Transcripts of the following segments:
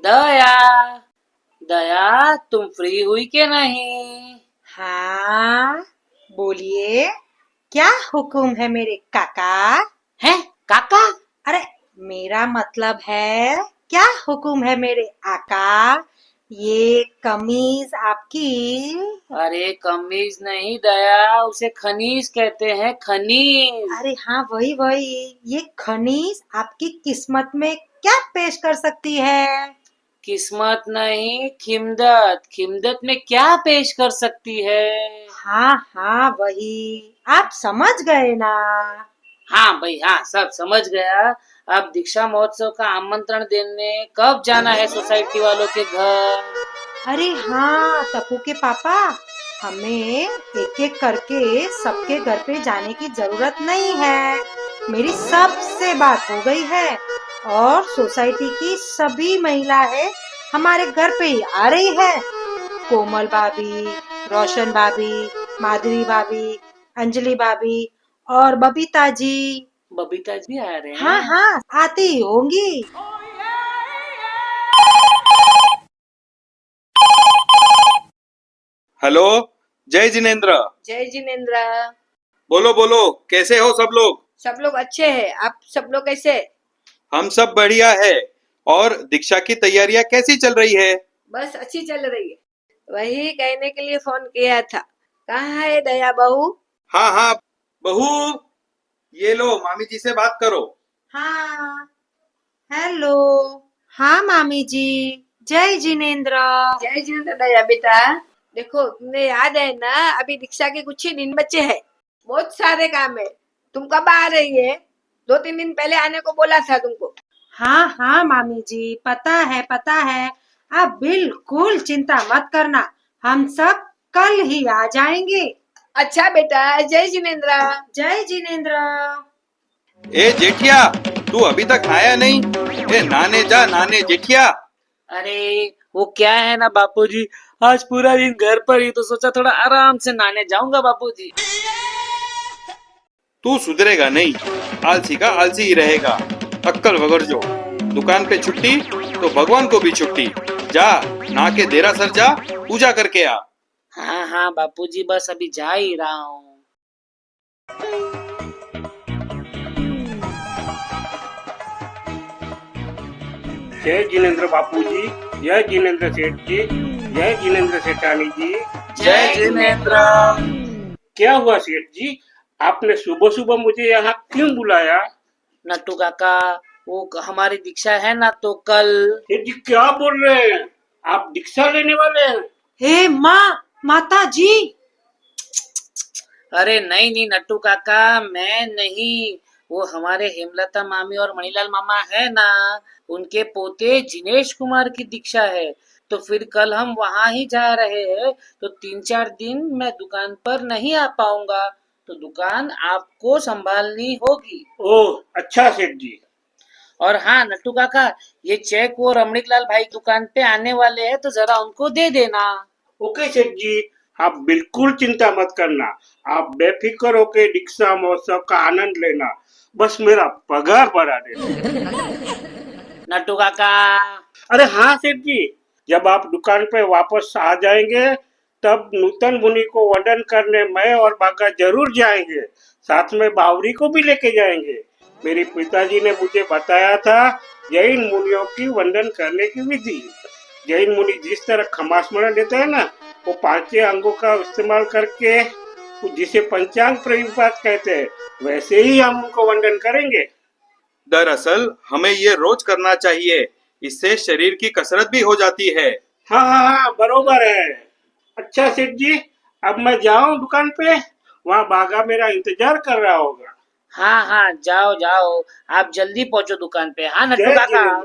दया, दया तुम फ्री हुई के नहीं? हाँ, बोलिए, क्या हुक्म है मेरे काका? है काका? अरे मेरा मतलब है, क्या हुक्म है मेरे आका? ये कमीज आपकी? अरे कमीज नहीं दया, उसे खनीज कहते हैं, खनीज। अरे हाँ, वही वही। ये खनीज आपकी किस्मत में क्या पेश कर सकती है? किस्मत नहीं, खिमदत। खिमदत में क्या पेश कर सकती है? हाँ हाँ, वही। आप समझ गए ना? हाँ भाई हाँ, सब समझ गया। अब दीक्षा महोत्सव का आमंत्रण देने कब जाना है सोसाइटी वालों के घर? अरे हाँ, तपू के पापा, हमें एक एक करके सबके घर पे जाने की जरूरत नहीं है। मेरी सबसे बात हो गई है और सोसाइटी की सभी महिलाएं हमारे घर पे ही आ रही है। कोमल भाभी, रोशन भाभी, माधुरी भाभी, अंजलि भाभी और बबीता जी। बबीता जी आ रहे हाँ हैं? हाँ, आती ही होंगी। हेलो। जय जिनेन्द्र। जय जिनेन्द्र। बोलो बोलो, कैसे हो सब लोग? सब लोग अच्छे हैं, आप सब लोग कैसे? हम सब बढ़िया है। और दीक्षा की तैयारियां कैसी चल रही है? बस अच्छी चल रही है। वही कहने के लिए फोन किया था। कहाँ है दया बहू? हाँ हाँ बहू, ये लो मामी जी से बात करो। हाँ, हेलो। हाँ मामी जी, जय जिनेन्द्र। जय जिनेन्द्र दया बेटा। देखो तुम्हें याद है ना, अभी दीक्षा के कुछ ही दिन बचे हैं। बहुत सारे काम है। तुम कब आ रही है? 2-3 दिन पहले आने को बोला था तुमको। हाँ हाँ मामी जी, पता है पता है। आप बिल्कुल चिंता मत करना, हम सब कल ही आ जाएंगे। अच्छा बेटा, जय जिनेन्द्र। जय जिनेन्द्र। ए जेठिया, तू अभी तक आया नहीं? ए नाने जा नाने जेठिया। अरे वो क्या है ना बापूजी, आज पूरा दिन घर पर ही, तो सोचा थोड़ा आराम से नहाने जाऊंगा बापूजी। तू सुधरेगा नहीं, आलसी का आलसी ही रहेगा। अक्कल वगड़ जो। दुकान पे छुट्टी तो भगवान को भी छुट्टी। जा नहा के देरासर जा, पूजा करके आ। हाँ हाँ बापूजी, बस अभी जा ही रहा हूँ। जय जिनेन्द्र बापू जी, जय जिनेन्द्र सेठ जी, जय जिनेन्द्र सेठानी जी। जय जिनेन्द्र। क्या हुआ सेठ जी, आपने सुबह सुबह मुझे यहाँ क्यों बुलाया? नट्टू काका, वो हमारी दीक्षा है ना, तो कल। सेठ जी क्या बोल रहे हैं? आप दीक्षा लेने वाले हैं? हे माँ, माता जी। अरे नहीं नहीं नट्टू काका, मैं नहीं। वो हमारे हेमलता मामी और मणिलाल मामा है ना, उनके पोते जिनेश कुमार की दीक्षा है। तो फिर कल हम वहां ही जा रहे हैं, तो 3-4 दिन मैं दुकान पर नहीं आ पाऊंगा, तो दुकान आपको संभालनी होगी। ओह अच्छा सेठ जी। और हाँ नट्टू काका, ये चेक वो रमणीक लाल भाई दुकान पे आने वाले हैं, तो जरा उनको दे देना। ओके सेठ जी, आप बिल्कुल चिंता मत करना। आप बेफिक्र होके दीक्षा महोत्सव का आनंद लेना, बस मेरा पगार बढ़ा देना। नट्टू काका। अरे हाँ सेठ जी, जब आप दुकान पे वापस आ जाएंगे तब नूतन मुनि को वंदन करने मैं और बागा जरूर जाएंगे। साथ में बावरी को भी लेके जाएंगे। मेरे पिताजी ने मुझे बताया था जैन मुनियों की वंदन करने की विधि। जैन मुनि जिस तरह खमास्मरण देते हैं ना, वो 5 अंगों का इस्तेमाल करके, जिसे पंचांग प्रणिपात कहते हैं, वैसे ही हम उनको वंदन करेंगे। दरअसल हमें ये रोज करना चाहिए, इससे शरीर की कसरत भी हो जाती है। हाँ हाँ हाँ, बरोबर है। अच्छा सेठ जी, अब मैं जाऊं दुकान पे? वहाँ बागा मेरा इंतजार कर रहा होगा। हाँ हाँ जाओ जाओ, आप जल्दी पहुंचो दुकान पे। हाँ नट्टू जय काका।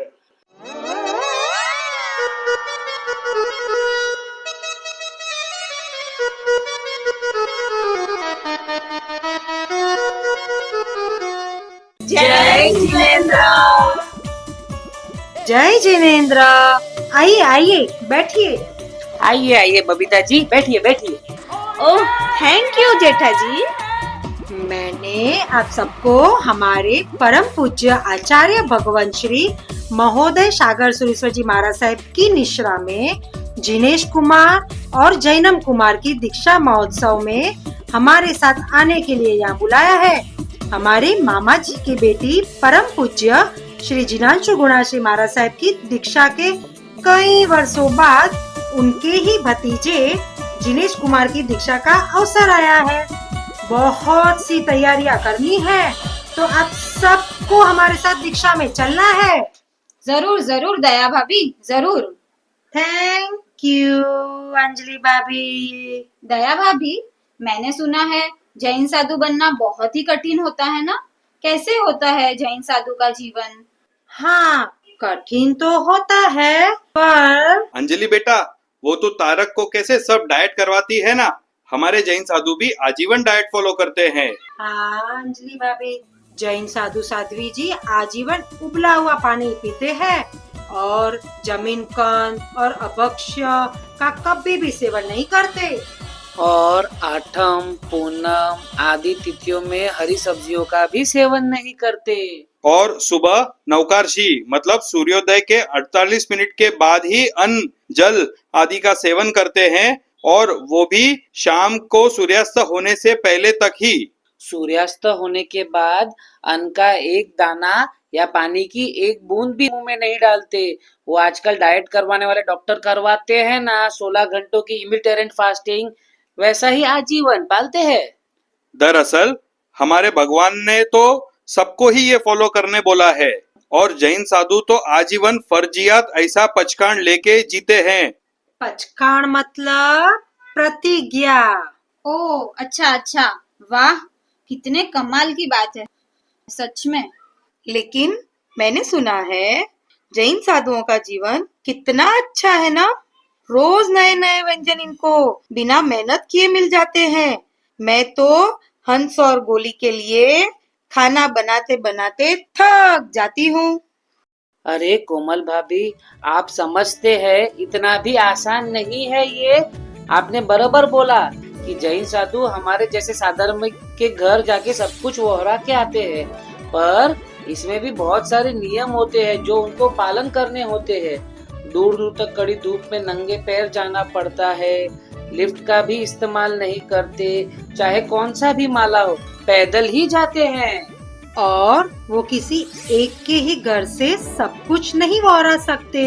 जिनेन्द्र। जय जिनेन्द्र। जय जिनेन्द्र। आइए आइए, बैठिए। आइए आइए बबीता जी, बैठिए बैठिए। ओह थैंक यू जेठा जी। मैंने आप सबको हमारे परम पूज्य आचार्य भगवान श्री महोदय सागर सुरेश्वर जी महाराज साहब की निश्रा में जिनेश कुमार और जैनम कुमार की दीक्षा महोत्सव में हमारे साथ आने के लिए यहाँ बुलाया है। हमारे मामा जी की बेटी परम पूज्य श्री जिनांशु गुणाश्री महाराज साहब की दीक्षा के कई वर्षों बाद उनके ही भतीजे जिनेश कुमार की दीक्षा का अवसर आया है। बहुत सी तैयारियां करनी है, तो आप सबको हमारे साथ दीक्षा में चलना है। जरूर जरूर दया भाभी, जरूर। थैंक यू अंजलि भाभी। दया भाभी, मैंने सुना है जैन साधु बनना बहुत ही कठिन होता है ना? कैसे होता है जैन साधु का जीवन? हाँ, कठिन तो होता है, पर अंजलि बेटा, वो तो तारक को कैसे सब डाइट करवाती है ना। हमारे जैन साधु भी आजीवन डाइट फॉलो करते हैं। हाँ अंजलि भाभी, जैन साधु साध्वी जी आजीवन उबला हुआ पानी पीते हैं और जमीन कंद और अभक्ष्य का कभी भी सेवन नहीं करते। और आठम पूनम आदि तिथियों में हरी सब्जियों का भी सेवन नहीं करते। और सुबह नवकारशी मतलब सूर्योदय के 48 मिनट के बाद ही अन्न जल आदि का सेवन करते हैं, और वो भी शाम को सूर्यास्त होने से पहले तक ही। सूर्यास्त होने के बाद अन्न का एक दाना या पानी की एक बूंद भी मुंह में नहीं डालते। वो आजकल डाइट करवाने वाले डॉक्टर करवाते हैं ना 16 घंटों की इंटरमिटेंट फास्टिंग, वैसा ही आजीवन पालते हैं। दरअसल हमारे भगवान ने तो सबको ही ये फॉलो करने बोला है, और जैन साधु तो आजीवन फर्जियात ऐसा पचकान लेके जीते हैं। पचकाण मतलब प्रतिज्ञा। ओ अच्छा अच्छा, वाह, कितने कमाल की बात है सच में। लेकिन मैंने सुना है जैन साधुओं का जीवन कितना अच्छा है ना। रोज नए नए व्यंजन इनको बिना मेहनत किए मिल जाते हैं। मैं तो हंस और गोली के लिए खाना बनाते बनाते थक जाती हूँ। अरे कोमल भाभी, आप समझते हैं इतना भी आसान नहीं है ये। आपने बराबर बोला कि जैन साधु हमारे जैसे साधारण के घर जाके सब कुछ वोहरा के आते हैं, पर इसमें भी बहुत सारे नियम होते हैं जो उनको पालन करने होते हैं। दूर दूर तक कड़ी धूप में नंगे पैर जाना पड़ता है, लिफ्ट का भी इस्तेमाल नहीं करते, चाहे कौन सा भी माला हो, पैदल ही जाते हैं। और वो किसी एक के ही घर से सब कुछ नहीं वोरा सकते,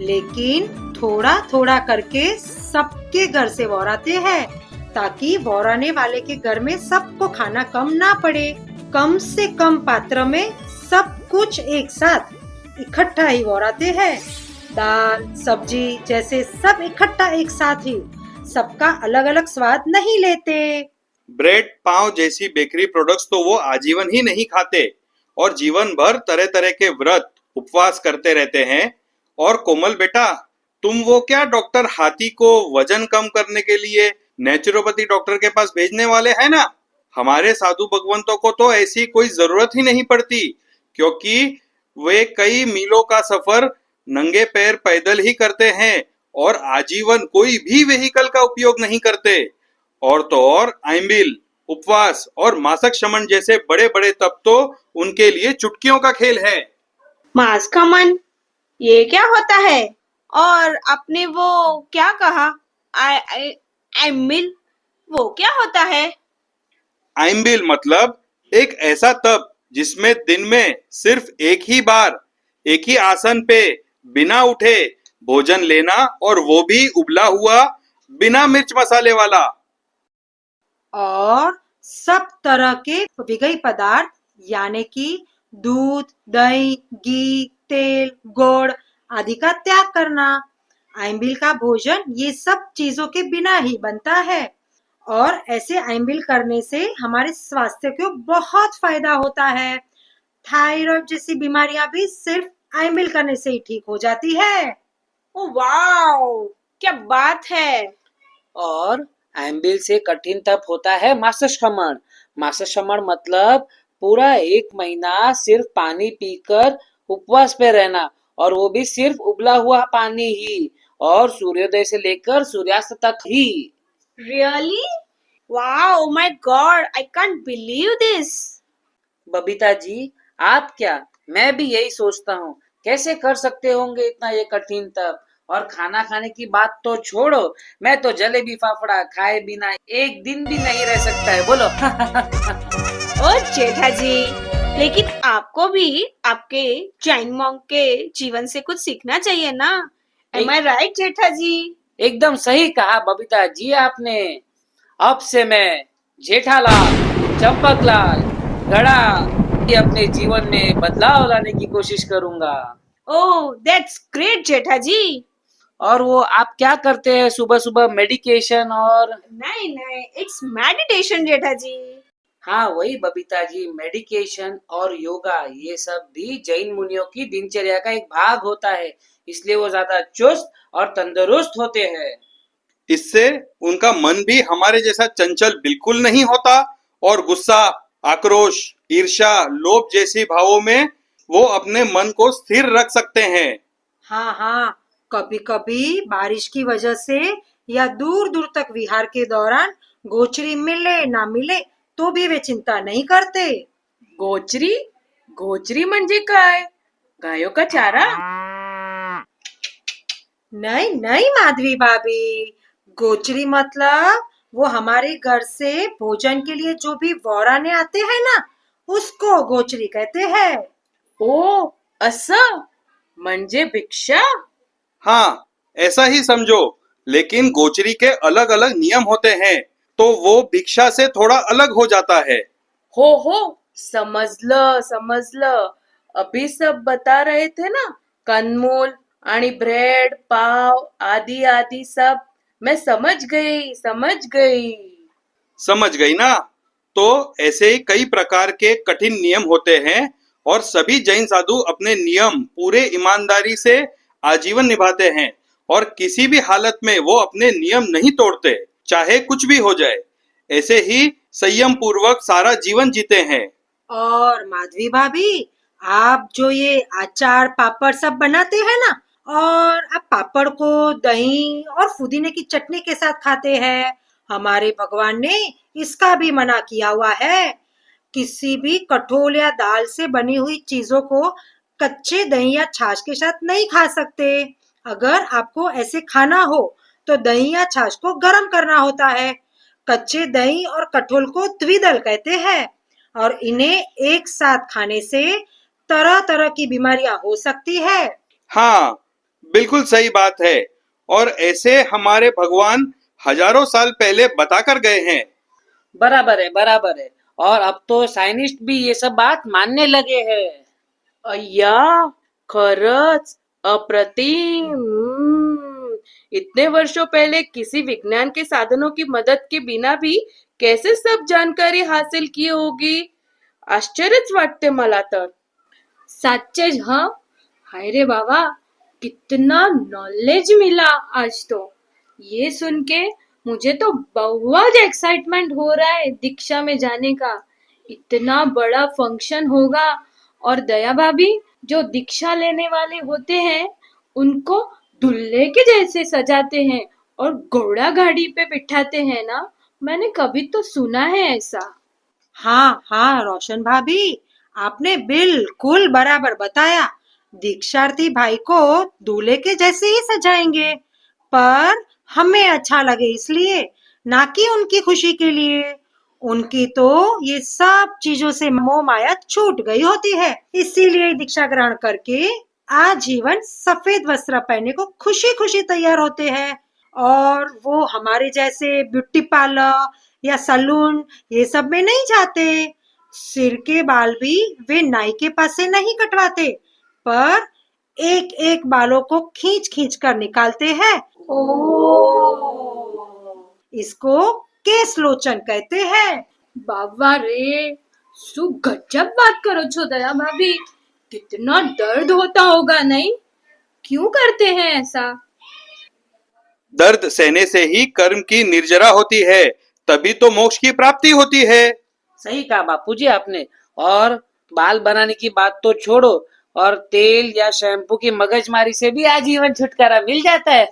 लेकिन थोड़ा थोड़ा करके सबके घर से वोराते हैं, ताकि वोराने वाले के घर में सबको खाना कम ना पड़े। कम से कम पात्र में सब कुछ एक साथ इकट्ठा ही वोराते हैं। दाल सब्जी जैसे सब इकट्ठा एक साथ ही, सबका अलग अलग स्वाद नहीं लेते। ब्रेड पाव जैसी बेकरी प्रोडक्ट्स तो वो आजीवन ही नहीं खाते, और जीवन भर तरह तरह के व्रत उपवास करते रहते हैं। और कोमल बेटा, तुम वो क्या डॉक्टर हाथी को वजन कम करने के लिए नेचुरोपैथी डॉक्टर के पास भेजने वाले हैं ना, हमारे साधु भगवंतों को तो ऐसी कोई जरूरत ही नहीं पड़ती, क्योंकि वे कई मीलों का सफर नंगे पैर पैदल ही करते हैं और आजीवन कोई भी व्हीकल का उपयोग नहीं करते। और तो और आइंबिल, उपवास और मासक शमन जैसे बड़े बड़े तप तो उनके लिए चुटकियों का खेल है। मांस का मन, ये क्या होता है? और आपने वो क्या कहा? आइमिल, वो क्या होता है? आइंबिल मतलब एक ऐसा तप जिसमें दिन में सिर्फ एक ही बार एक ही आसन पे बिना उठे भोजन लेना, और वो भी उबला हुआ बिना मिर्च मसाले वाला। और सब तरह के विगई पदार्थ यानी कि दूध, दही, घी, तेल, गुड़ आदि का त्याग करना। आइंबिल का भोजन ये सब चीजों के बिना ही बनता है, और ऐसे आइंबिल करने से हमारे स्वास्थ्य को बहुत फायदा होता है। थायराइड जैसी बीमारियां भी सिर्फ आइंबिल करने से ही ठीक हो जाती है। ओ वाओ, क्या बात है! और आइंबिल से कठिन तप होता है मासशमण। मासशमण मतलब पूरा 1 महीना सिर्फ पानी पीकर उपवास पे रहना, और वो भी सिर्फ उबला हुआ पानी ही, और सूर्योदय से लेकर सूर्यास्त तक ही। Really? Wow, oh my God, I can't believe this. Babita ji, आप क्या, मैं भी यही सोचता हूँ कैसे कर सकते होंगे इतना ये कठिन तप। और खाना खाने की बात तो छोड़ो, मैं तो जलेबी फाफड़ा खाए बिना एक दिन भी नहीं रह सकता है, बोलो। ओ जेठा जी, लेकिन आपको भी आपके जैन मॉन्क के जीवन से कुछ सीखना चाहिए ना। एम आई राइट जेठा जी? एकदम सही कहा बबीता जी आपने। अब से मैं जेठालाल, चंपकलाल, गड़ा ये अपने जीवन में बदलाव लाने की कोशिश करूंगा। ओह दैट्स ग्रेट जेठा जी। और वो आप क्या करते हैं सुबह सुबह? मेडिकेशन और? नहीं नहीं, इट्स मेडिटेशन जेठा जी। हाँ वही बबीता जी, मेडिकेशन और योगा ये सब भी जैन मुनियों की दिनचर्या का एक भाग होता है, इसलिए वो ज्यादा चुस्त और तंदुरुस्त होते हैं। इससे उनका मन भी हमारे जैसा चंचल बिल्कुल नहीं होता और गुस्सा, आक्रोश, ईर्ष्या, लोभ जैसी भावों में वो अपने मन को स्थिर रख सकते हैं। हाँ हाँ, कभी कभी बारिश की वजह से या दूर दूर तक विहार के दौरान गोचरी मिले ना मिले तो भी वे चिंता नहीं करते। गोचरी? गोचरी म्हणजे काय? गायों का चारा? नहीं नहीं माधवी भाभी, गोचरी मतलब वो हमारे घर से भोजन के लिए जो भी वौराने आते हैं ना, उसको गोचरी कहते हैं। ओ असं म्हणजे भिक्षा? हाँ, ऐसा ही समझो, लेकिन गोचरी के अलग अलग नियम होते हैं, तो वो भिक्षा से थोड़ा अलग हो जाता है। हो समजलं समजलं। अभी सब बता रहे थे ना, कंदमूल आणि ब्रेड पाव आदि आदि सब। मैं समझ गई समझ गई। समझ गई ना? तो ऐसे ही कई प्रकार के कठिन नियम होते हैं और सभी जैन साधु अपने नियम पूरे ईमानदारी से आजीवन निभाते हैं और किसी भी हालत में वो अपने नियम नहीं तोड़ते, चाहे कुछ भी हो जाए। ऐसे ही संयम पूर्वक सारा जीवन जीते हैं। और माधवी भाभी, आप जो ये अचार पापड़ सब बनाते हैं ना, और आप पापड़ को दही और पुदीने की चटनी के साथ खाते हैं, हमारे भगवान ने इसका भी मना किया हुआ है। किसी भी कठोल या दाल से बनी हुई चीजों को कच्चे दही या छाछ के साथ नहीं खा सकते। अगर आपको ऐसे खाना हो तो दही या छाछ को गर्म करना होता है। कच्चे दही और कठोल को द्विदल कहते हैं और इन्हें एक साथ खाने से तरह तरह की बीमारियां हो सकती है। हाँ, बिल्कुल सही बात है और ऐसे हमारे भगवान हजारों साल पहले बताकर गए हैं। बराबर है बराबर है। और अब तो साइंटिस्ट भी ये सब बात मानने लगे हैं। अय्या खरंच अप्रतिम। इतने वर्षों पहले किसी विज्ञान के साधनों की मदद के बिना भी कैसे सब जानकारी हासिल की होगी? आश्चर्यच वाटते मला तर। सच्चेज हाँ। हाय रे बाबा, कितना नॉलेज मिला आज तो। ये सुन के मुझे तो बहुत एक्साइटमेंट हो रहा है दीक्षा में जाने का। इतना बड़ा फंक्शन होगा और दया भाभी जो दीक्षा लेने वाले होते हैं उनको दूल्हे के जैसे सजाते हैं और घोड़ा गाड़ी पे बिठाते हैं ना। मैंने कभी तो सुना है ऐसा। हाँ हाँ रोशन भाभी, आपने बिल्कुल बराबर बताया। दीक्षार्थी भाई को दूल्हे के जैसे ही सजाएंगे, पर हमें अच्छा लगे इसलिए, ना कि उनकी खुशी के लिए। उनकी तो ये सब चीजों से मोह माया छूट गई होती है, इसीलिए दीक्षा ग्रहण करके आजीवन सफेद वस्त्र पहनने को खुशी खुशी तैयार होते हैं। और वो हमारे जैसे ब्यूटी पार्लर या सलून ये सब में नहीं जाते। सिर के बाल भी वे नाई के पास से नहीं कटवाते, पर एक एक बालों को खींच खींच कर निकालते हैं। इसको केस लोचन कहते हैं। बाबा रे, सु गजब बात करो छो दया भाभी। कितना दर्द होता होगा नहीं? क्यों करते हैं ऐसा? दर्द सहने से ही कर्म की निर्जरा होती है, तभी तो मोक्ष की प्राप्ति होती है। सही कहा बापू जी आपने। और बाल बनाने की बात तो छोड़ो, और तेल या शैम्पू की मगजमारी से भी आजीवन छुटकारा मिल जाता है।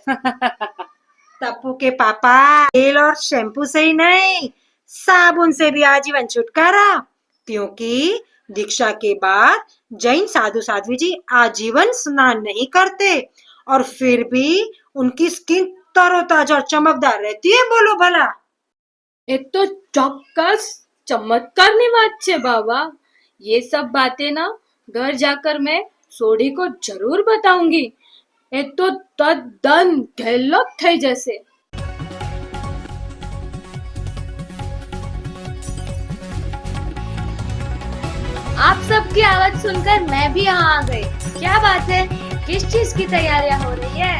तप्पू के पापा, तेल और शैम्पू से ही नहीं, साबुन से भी आजीवन छुटकारा, क्योंकि दीक्षा के बाद जैन साधु साध्वी जी आजीवन स्नान नहीं करते और फिर भी उनकी स्किन तरोताजा और चमकदार रहती है, बोलो भला। એ તો ચોક્કસ ચમત્કારની વાત છે બાબा। ये सब बातें ना घर जाकर मैं सोडी को जरूर बताऊंगी। ये तो તદ્દન ગેલોપ થઈ જશે। आप सबकी आवाज सुनकर मैं भी यहाँ आ गई। क्या बात है, किस चीज की तैयारियां हो रही है?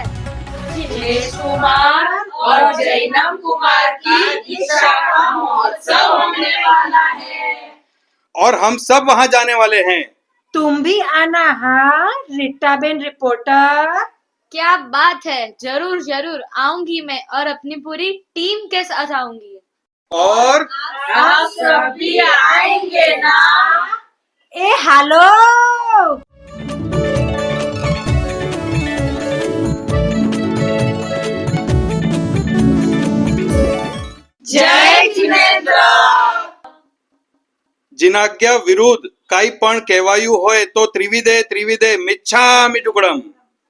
जिनेश कुमार और जैनम कुमार की दीक्षा का महोत्सव होने वाला है और हम सब वहाँ जाने वाले हैं। तुम भी आना, हाँ रीटा बेन रिपोर्टर। क्या बात है, जरूर जरूर आऊंगी मैं और अपनी पूरी टीम के साथ आऊंगी। और आप सब भी आएंगे ना? ए हेलो, जय जिनेन्द्र। जिनाज्ञा विरुद्ध काई पण कहेवायु होय तो त्रिविधे त्रिविधे मिच्छामि टुकड़म।